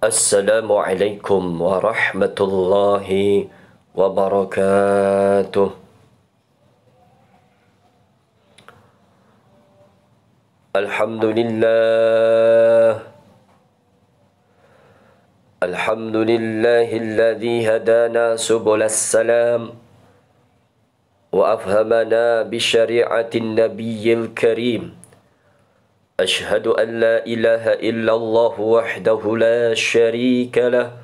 Assalamualaikum warahmatullahi wabarakatuh. Alhamdulillah. Alhamdulillahilladzi hadana subulas salam wa afhamana bi syari'atin nabiyyil karim. أشهد أن لا إله إلا الله وحده لا شريك له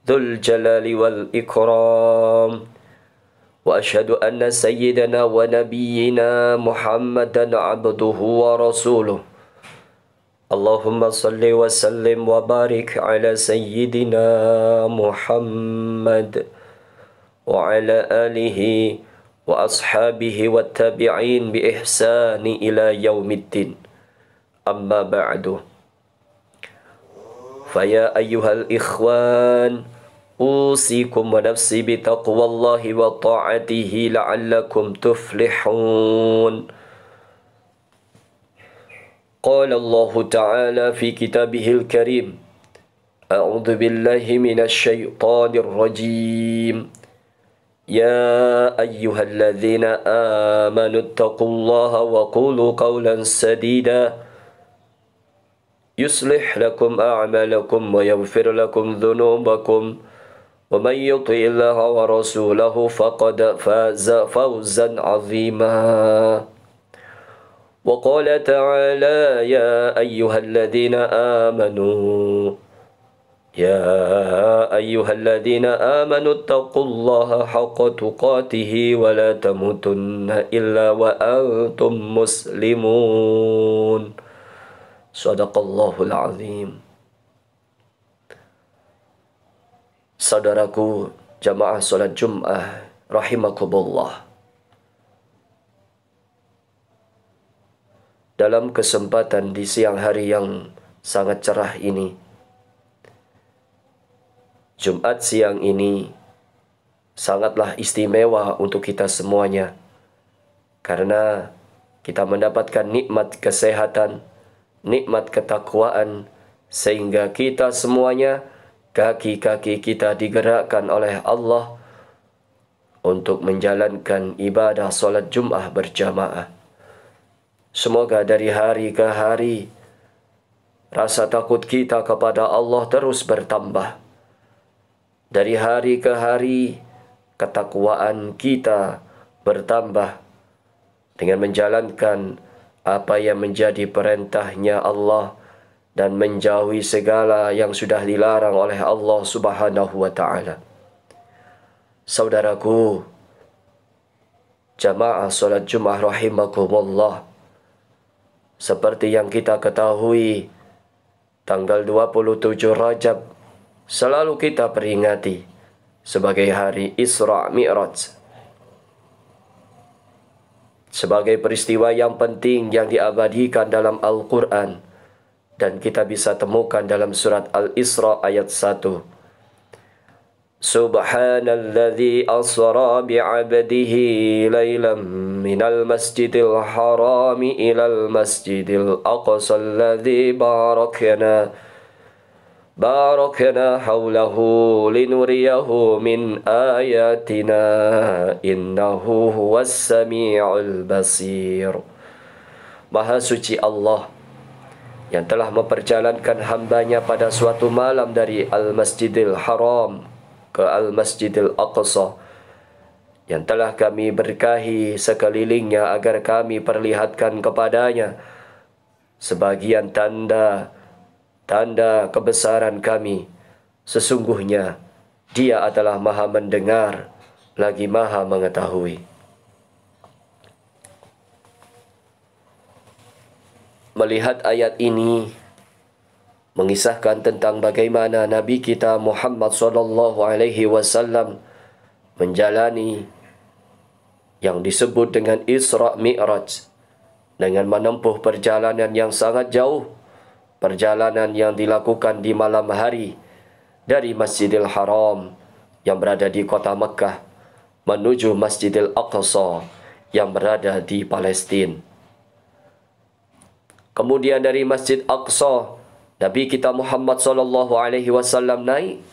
ذو الجلال والإكرام وأشهد أن سيدنا ونبينا محمدا عبده ورسوله اللهم صل وسلم وبارك على سيدنا محمد وعلى آله وأصحابه والتابعين بإحسان إلى يوم الدين. أما بعد فيا أيها الإخوان أوصيكم ونفسي بتقوى الله وطاعته لعلكم تفلحون. قال الله تعالى في كتابه الكريم أعوذ بالله من الشيطان الرجيم يا أيها الذين آمنوا اتقوا الله وقولوا قولا سديدا يصلح لكم أعمالكم ويغفر لكم ذنوبكم ومن يطع الله ورسوله فقد فاز فوزا عظيما. وقال تعالى يا أيها الذين آمنوا اتقوا الله حق تقاته ولا تموتن إلا وأنتم مسلمون. Sadaqallahul azim. Saudaraku jamaah solat Jum'ah rahimakumullah. Dalam kesempatan di siang hari yang sangat cerah ini, Jumat siang ini sangatlah istimewa untuk kita semuanya, karena kita mendapatkan nikmat kesehatan, nikmat ketakwaan, sehingga kita semuanya, kaki-kaki kita digerakkan oleh Allah untuk menjalankan ibadah solat Jum'ah berjamaah. Semoga dari hari ke hari rasa takut kita kepada Allah terus bertambah. Dari hari ke hari ketakwaan kita bertambah dengan menjalankan apa yang menjadi perintahnya Allah dan menjauhi segala yang sudah dilarang oleh Allah Subhanahu wa ta'ala. Saudaraku jamaah solat Jum'ah rahimakumullah, seperti yang kita ketahui, tanggal 27 Rajab selalu kita peringati sebagai hari Isra Mi'raj, sebagai peristiwa yang penting yang diabadikan dalam Al-Quran, dan kita bisa temukan dalam surat Al-Isra ayat 1. Subhanalladzi asra bi'abdihi laylan minal masjidil harami ilal masjidil aqsa alladzi barakna hawlahu linuriyahu min ayatina innahu huwas sami'ul basir. Maha suci Allah yang telah memperjalankan hambanya pada suatu malam dari Al-Masjidil Haram ke Al-Masjidil Aqsa, yang telah kami berkahi sekelilingnya agar kami perlihatkan kepadanya sebagian tanda kebesaran kami. Sesungguhnya Dia adalah Maha mendengar lagi Maha mengetahui. Melihat ayat ini mengisahkan tentang bagaimana Nabi kita Muhammad SAW menjalani yang disebut dengan Isra Mi'raj, dengan menempuh perjalanan yang sangat jauh, perjalanan yang dilakukan di malam hari dari Masjidil Haram yang berada di kota Mekah menuju Masjidil Aqsa yang berada di Palestina. Kemudian dari Masjid Aqsa Nabi kita Muhammad sallallahu alaihi wasallam naik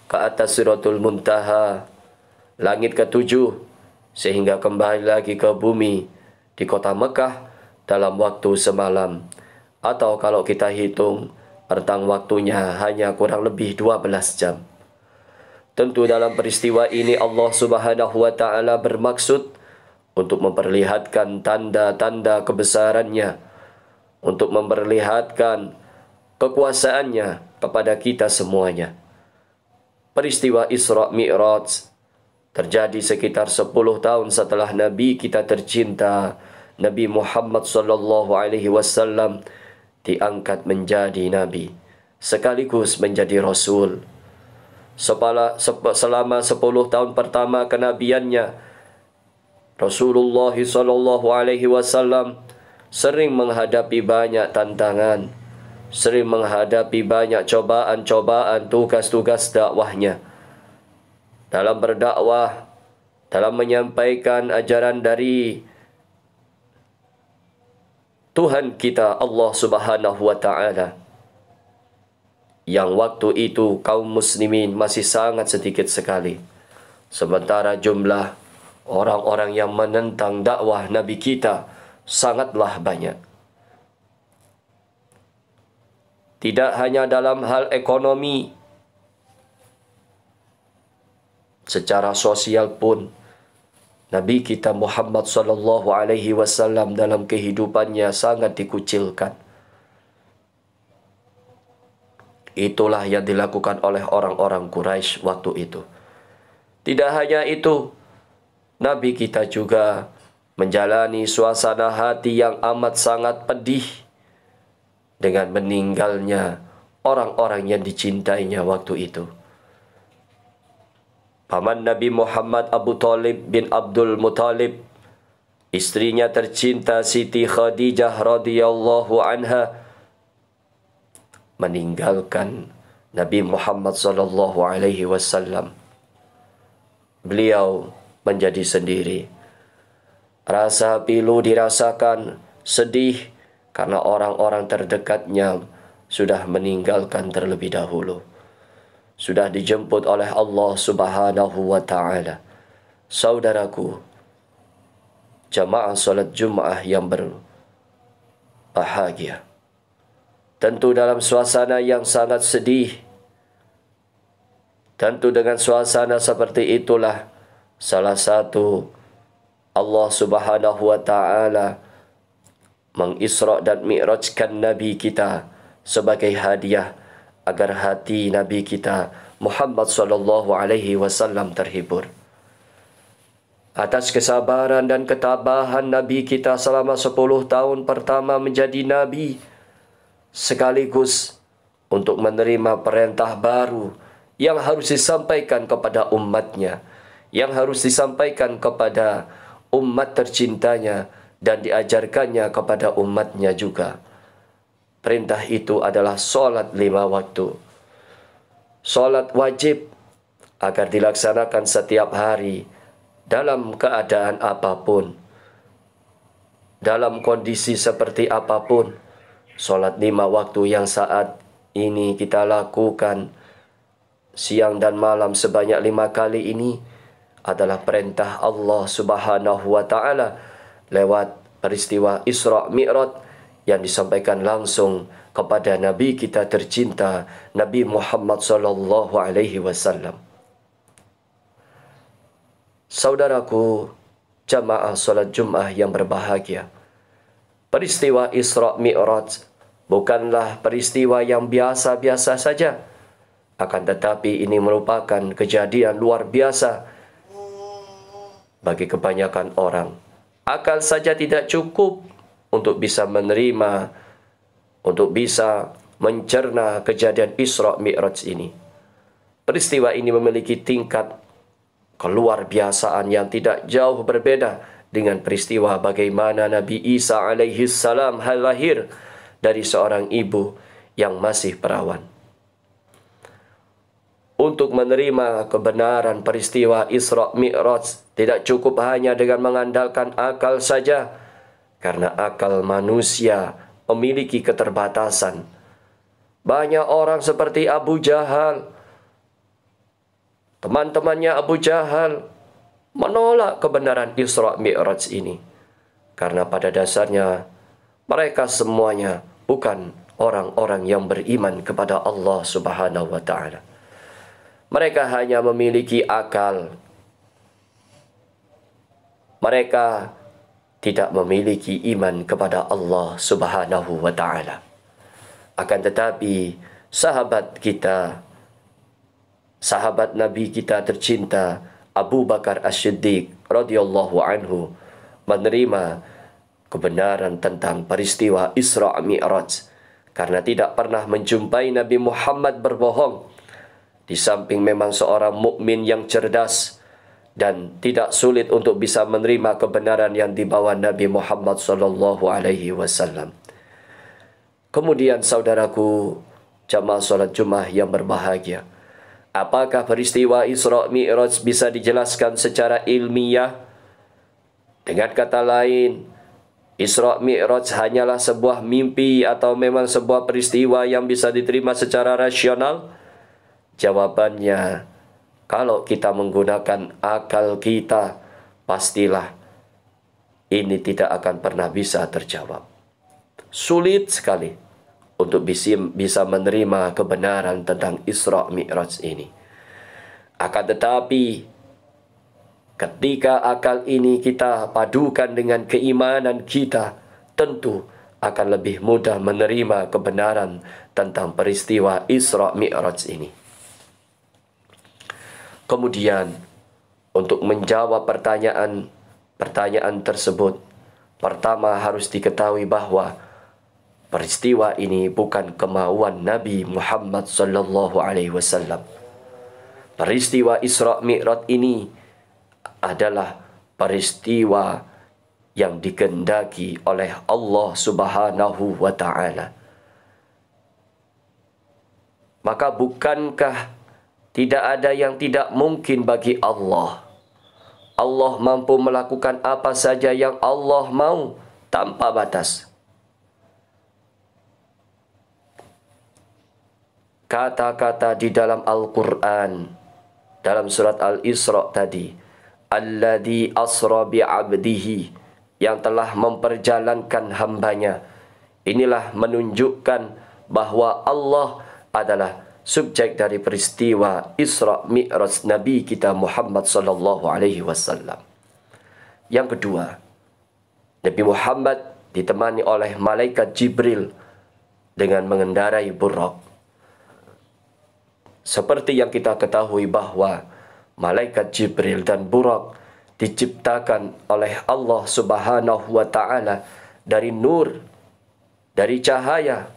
ke atas Siratul Muntaha, langit ketujuh, sehingga kembali lagi ke bumi di kota Mekah dalam waktu semalam. Atau kalau kita hitung rentang waktunya hanya kurang lebih 12 jam. Tentu dalam peristiwa ini Allah Subhanahu wa taala bermaksud untuk memperlihatkan tanda-tanda kebesarannya, untuk memperlihatkan kekuasaannya kepada kita semuanya. Peristiwa Isra Mi'raj terjadi sekitar 10 tahun setelah Nabi kita tercinta Nabi Muhammad sallallahu alaihi wasallam diangkat menjadi nabi sekaligus menjadi rasul. Selama 10 tahun pertama kenabiannya, Rasulullah sallallahu alaihi wasallam sering menghadapi banyak tantangan, sering menghadapi banyak cobaan-cobaan tugas-tugas dakwahnya. Dalam berdakwah, dalam menyampaikan ajaran dari Tuhan kita Allah Subhanahu wa taala, yang waktu itu kaum muslimin masih sangat sedikit sekali, sementara jumlah orang-orang yang menentang dakwah Nabi kita sangatlah banyak. Tidak hanya dalam hal ekonomi, secara sosial pun Nabi kita Muhammad sallallahu alaihi wasallam dalam kehidupannya sangat dikucilkan. Itulah yang dilakukan oleh orang-orang Quraisy waktu itu. Tidak hanya itu, Nabi kita juga menjalani suasana hati yang amat sangat pedih dengan meninggalnya orang-orang yang dicintainya waktu itu. Paman Nabi Muhammad Abu Talib bin Abdul Muttalib, istrinya tercinta Siti Khadijah radhiyallahu anha, meninggalkan Nabi Muhammad sallallahu alaihi wasallam. Beliau menjadi sendiri. Rasa pilu dirasakan, sedih karena orang-orang terdekatnya sudah meninggalkan terlebih dahulu. Sudah dijemput oleh Allah Subhanahu wa taala. Saudaraku, jamaah salat Jumat yang berbahagia, tentu dalam suasana yang sangat sedih, tentu dengan suasana seperti itulah salah satu Allah Subhanahu wa taala mengisra dan mi'rajkan Nabi kita sebagai hadiah agar hati Nabi kita Muhammad sallallahu alaihi wasallam terhibur. Atas kesabaran dan ketabahan Nabi kita selama 10 tahun pertama menjadi nabi, sekaligus untuk menerima perintah baru yang harus disampaikan kepada umatnya, yang harus disampaikan kepada umat tercintanya dan diajarkannya kepada umatnya juga. Perintah itu adalah solat 5 waktu. Solat wajib agar dilaksanakan setiap hari dalam keadaan apapun, dalam kondisi seperti apapun. Solat 5 waktu yang saat ini kita lakukan siang dan malam sebanyak 5 kali ini adalah perintah Allah Subhanahu wa taala lewat peristiwa Isra Mi'raj yang disampaikan langsung kepada Nabi kita tercinta Nabi Muhammad sallallahu alaihi wasallam. Saudaraku, jamaah salat Jumat yang berbahagia, peristiwa Isra Mi'raj bukanlah peristiwa yang biasa-biasa saja, akan tetapi ini merupakan kejadian luar biasa bagi kebanyakan orang. Akal saja tidak cukup untuk bisa menerima, untuk bisa mencerna kejadian Isra Mi'raj ini. Peristiwa ini memiliki tingkat keluar biasaan yang tidak jauh berbeda dengan peristiwa bagaimana Nabi Isa alaihi salam lahir dari seorang ibu yang masih perawan. Untuk menerima kebenaran peristiwa Isra Mi'raj tidak cukup hanya dengan mengandalkan akal saja, karena akal manusia memiliki keterbatasan. Banyak orang seperti Abu Jahal, teman-temannya Abu Jahal, menolak kebenaran Isra Mi'raj ini. Karena pada dasarnya mereka semuanya bukan orang-orang yang beriman kepada Allah Subhanahu wa ta'ala. Mereka hanya memiliki akal. Mereka tidak memiliki iman kepada Allah Subhanahu wa ta'ala. Akan tetapi sahabat kita, sahabat Nabi kita tercinta Abu Bakar As-Siddiq radhiyallahu anhu menerima kebenaran tentang peristiwa Isra Mi'raj karena tidak pernah menjumpai Nabi Muhammad berbohong. Di samping memang seorang mukmin yang cerdas dan tidak sulit untuk bisa menerima kebenaran yang dibawa Nabi Muhammad sallallahu alaihi wasallam. Kemudian saudaraku jamaah salat Jumat yang berbahagia, apakah peristiwa Isra Mi'raj bisa dijelaskan secara ilmiah? Dengan kata lain, Isra Mi'raj hanyalah sebuah mimpi atau memang sebuah peristiwa yang bisa diterima secara rasional? Jawabannya, kalau kita menggunakan akal kita, pastilah ini tidak akan pernah bisa terjawab. Sulit sekali untuk bisa menerima kebenaran tentang Isra Mi'raj ini. Akan tetapi, ketika akal ini kita padukan dengan keimanan kita, tentu akan lebih mudah menerima kebenaran tentang peristiwa Isra Mi'raj ini. Kemudian, untuk menjawab pertanyaan tersebut, pertama harus diketahui bahwa peristiwa ini bukan kemauan Nabi Muhammad sallallahu alaihi wasallam. Peristiwa Isra Mi'raj ini adalah peristiwa yang dikehendaki oleh Allah Subhanahu wa ta'ala. Maka bukankah tidak ada yang tidak mungkin bagi Allah? Allah mampu melakukan apa saja yang Allah mau tanpa batas. Kata-kata di dalam Al-Quran, dalam surat Al-Isra tadi, alladzi asra bi'abdihi, yang telah memperjalankan hambanya. Inilah menunjukkan bahwa Allah adalah subjek dari peristiwa Isra Mi'raj Nabi kita Muhammad sallallahu alaihi wasallam. Yang kedua, Nabi Muhammad ditemani oleh malaikat Jibril dengan mengendarai burak. Seperti yang kita ketahui bahwa malaikat Jibril dan burak diciptakan oleh Allah Subhanahu wa ta'ala dari nur, dari cahaya.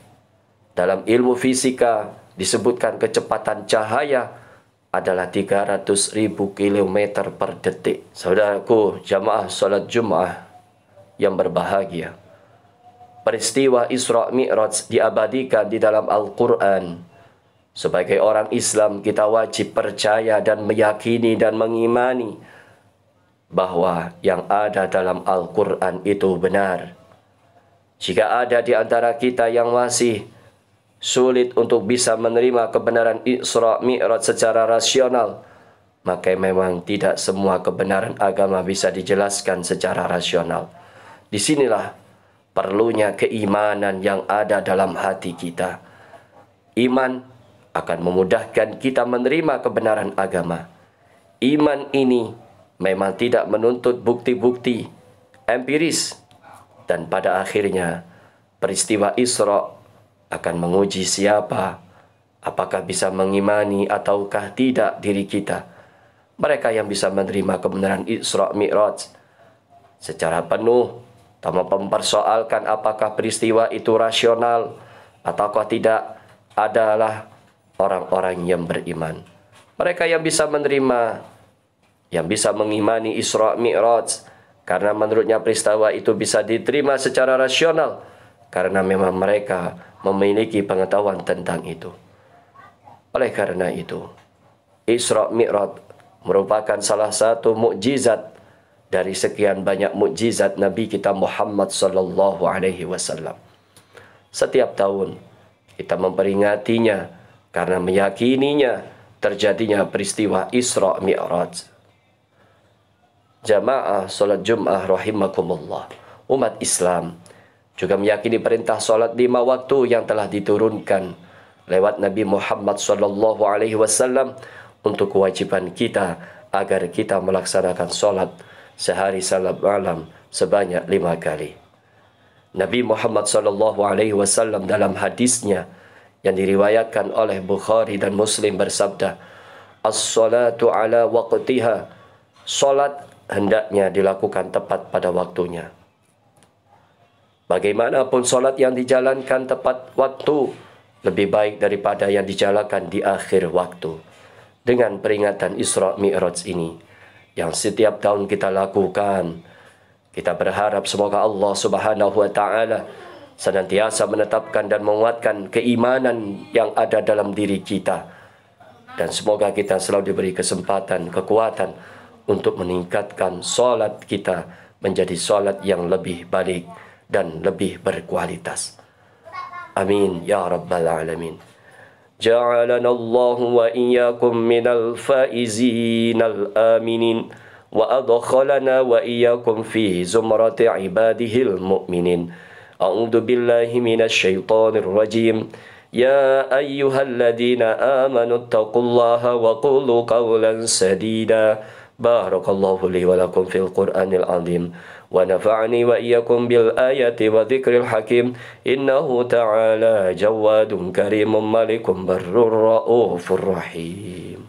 Dalam ilmu fisika disebutkan kecepatan cahaya adalah 300.000 km per detik. Saudaraku jamaah salat Jumat yang berbahagia, peristiwa Isra Mi'raj diabadikan di dalam Al-Quran. Sebagai orang Islam, kita wajib percaya dan meyakini dan mengimani bahwa yang ada dalam Al-Quran itu benar. Jika ada di antara kita yang masih sulit untuk bisa menerima kebenaran Isra Mi'raj secara rasional, maka memang tidak semua kebenaran agama bisa dijelaskan secara rasional. Disinilah perlunya keimanan yang ada dalam hati kita. Iman akan memudahkan kita menerima kebenaran agama. Iman ini memang tidak menuntut bukti-bukti empiris. Dan pada akhirnya peristiwa Isra akan menguji siapa, apakah bisa mengimani ataukah tidak diri kita. Mereka yang bisa menerima kebenaran Isra Mi'raj secara penuh, tanpa mempersoalkan apakah peristiwa itu rasional ataukah tidak, adalah orang-orang yang beriman. Mereka yang bisa menerima, yang bisa mengimani Isra Mi'raj, karena menurutnya peristiwa itu bisa diterima secara rasional, karena memang mereka memiliki pengetahuan tentang itu. Oleh karena itu, Isra Mi'raj merupakan salah satu mukjizat dari sekian banyak mukjizat Nabi kita Muhammad sallallahu alaihi wasallam. Setiap tahun Kita memperingatinya karena meyakininya terjadinya peristiwa Isra Mi'raj. Jamaah solat Jum'ah rahimakumullah. Umat Islam juga meyakini perintah solat 5 waktu yang telah diturunkan lewat Nabi Muhammad SAW untuk kewajiban kita agar kita melaksanakan solat sehari salat malam sebanyak 5 kali. Nabi Muhammad SAW dalam hadisnya yang diriwayatkan oleh Bukhari dan Muslim bersabda, "As-salatu ala waqtiha." Salat hendaknya dilakukan tepat pada waktunya. Bagaimanapun salat yang dijalankan tepat waktu lebih baik daripada yang dijalankan di akhir waktu. Dengan peringatan Isra Mi'raj ini yang setiap tahun kita lakukan, kita berharap semoga Allah Subhanahu wa taala senantiasa menetapkan dan menguatkan keimanan yang ada dalam diri kita, dan semoga kita selalu diberi kesempatan, kekuatan untuk meningkatkan solat kita menjadi solat yang lebih baik dan lebih berkualitas. Amin ya rabbal alamin. Ja'alana Allah wa iyyakum minal faizin al-aminin wa adkhalana wa iyyakum fi zumrati ibadihil mu'minin. A'udzu billahi minasy syaithanir rajim. Ya ayyuhalladzina amanu taqullaha wa qulu qawlan sadida. Barakallahu li wa lakum fil Qur'anil azim. ونفعني وإياكم بالآيات وذكر الحكيم إنه تعالى جواد كريم ملك بر رؤوف رحيم.